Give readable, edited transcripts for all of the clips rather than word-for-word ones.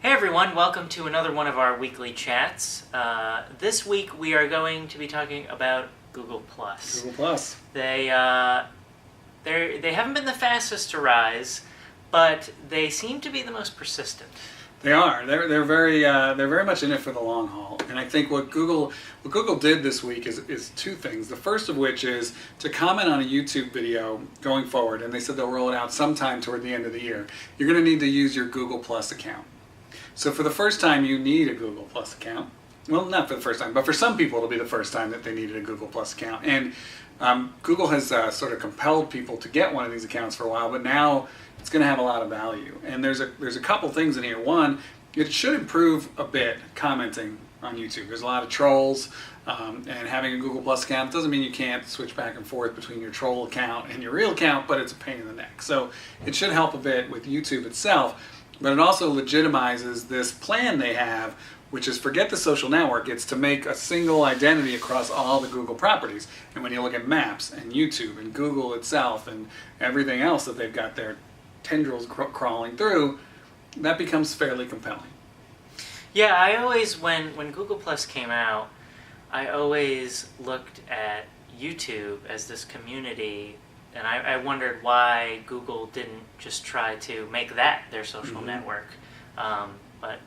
Hey everyone, welcome to another one of our weekly chats. This week we are going to be talking about Google+. Google+. They haven't been the fastest to rise, but they seem to be the most persistent. They are. They're very much in it for the long haul. And I think what Google did this week is two things. The first of which is to comment on a YouTube video going forward, and they said they'll roll it out sometime toward the end of the year. You're going to need to use your Google+ account. So for the first time, you need a Google+ account. Well, not for the first time, but for some people, it'll be the first time that they needed a Google+ account. And Google has sort of compelled people to get one of these accounts for a while, but now it's going to have a lot of value. And there's a couple things in here. One, it should improve a bit commenting on YouTube. There's a lot of trolls, and having a Google+ account doesn't mean you can't switch back and forth between your troll account and your real account, but it's a pain in the neck. So it should help a bit with YouTube itself. But it also legitimizes this plan they have, which is forget the social network. It's to make a single identity across all the Google properties. And when you look at Maps and YouTube and Google itself and everything else that they've got their tendrils crawling through, that becomes fairly compelling. Yeah, I always, when Google+ came out, I always looked at YouTube as this community, and I wondered why Google didn't just try to make that their social network. But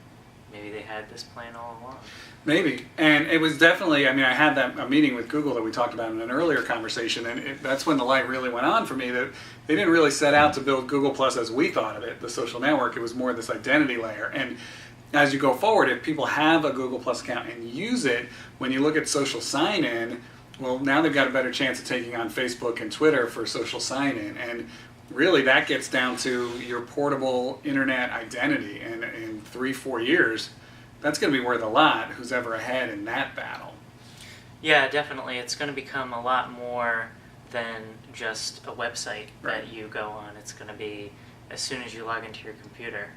maybe they had this plan all along. Maybe. And it was definitely, I had a meeting with Google that we talked about in an earlier conversation, and that's when the light really went on for me that they didn't really set out to build Google+ as we thought of it, the social network. It was more this identity layer. And as you go forward, if people have a Google+ account and use it, when you look at social sign-in, well, now they've got a better chance of taking on Facebook and Twitter for social sign-in. And really that gets down to your portable internet identity. And in 3-4 years, that's going to be worth a lot, who's ever ahead in that battle. Yeah, definitely. It's going to become a lot more than just a website that you go on. It's going to be as soon as you log into your computer.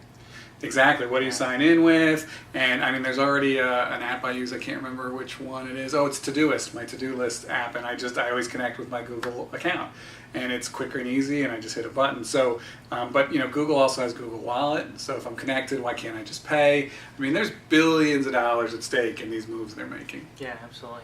Exactly. What do you sign in with? And there's already an app I use. I can't remember which one it is. Oh, it's Todoist, my to-do list app. And I always connect with my Google account. And it's quicker and easy, and I just hit a button. So, but Google also has Google Wallet. So if I'm connected, why can't I just pay? There's billions of dollars at stake in these moves they're making. Yeah, absolutely.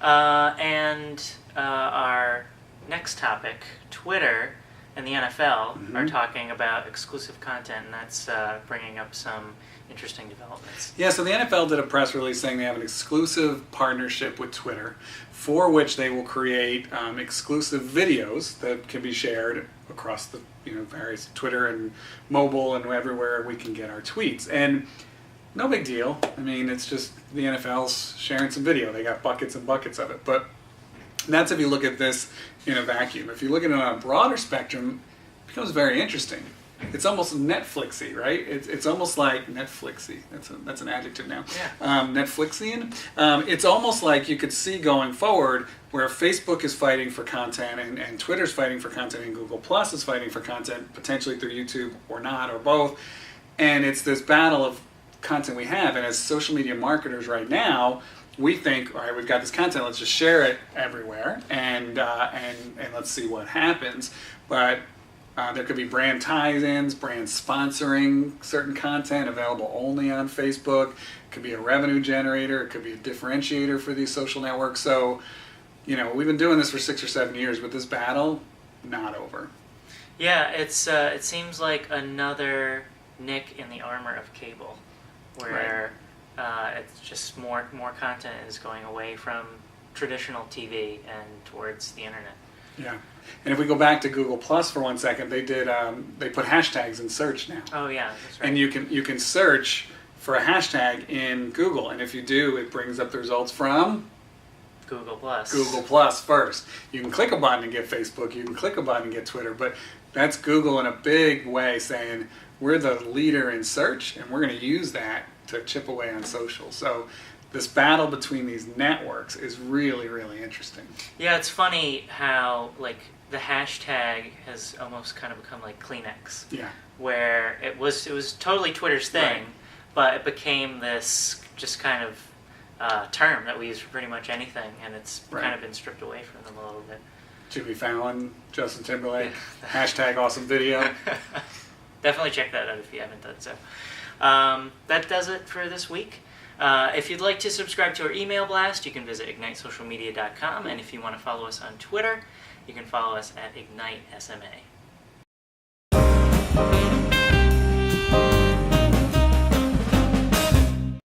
And our next topic, Twitter and the NFL are talking about exclusive content, and that's bringing up some interesting developments. Yeah, so the NFL did a press release saying they have an exclusive partnership with Twitter, for which they will create exclusive videos that can be shared across the various Twitter and mobile and everywhere we can get our tweets. And no big deal. It's just the NFL's sharing some video. They got buckets and buckets of it. But that's if you look at this in a vacuum. If you look at it on a broader spectrum, it becomes very interesting. It's almost Netflixy, right? It's almost like Netflixy. That's an adjective now. Yeah. Netflixian. It's almost like you could see going forward where Facebook is fighting for content and Twitter's fighting for content and Google Plus is fighting for content, potentially through YouTube or not, or both. And it's this battle of content we have. And as social media marketers right now, we think, all right, we've got this content, let's just share it everywhere and let's see what happens. But there could be brand tie-ins, brands sponsoring certain content available only on Facebook. It could be a revenue generator. It could be a differentiator for these social networks. So, we've been doing this for 6 or 7 years, but this battle, not over. Yeah, it seems like another nick in the armor of cable, where it's just more content is going away from traditional TV and towards the internet. Yeah, and if we go back to Google Plus for 1 second, they put hashtags in search now. Oh yeah, that's right. And you can search for a hashtag in Google, and if you do, it brings up the results from Google Plus. Google Plus first. You can click a button and get Facebook. You can click a button and get Twitter, but that's Google in a big way saying we're the leader in search, and we're going to use that to chip away on social. So this battle between these networks is really, really interesting. Yeah, it's funny how the hashtag has almost kind of become like Kleenex. Yeah. Where it was totally Twitter's thing, but it became this just kind of term that we use for pretty much anything, and it's kind of been stripped away from them a little bit. Jimmy Fallon, Justin Timberlake, hashtag awesome video. Definitely check that out if you haven't done so. That does it for this week. If you'd like to subscribe to our email blast, you can visit ignitesocialmedia.com, and if you want to follow us on Twitter, you can follow us at IgniteSMA.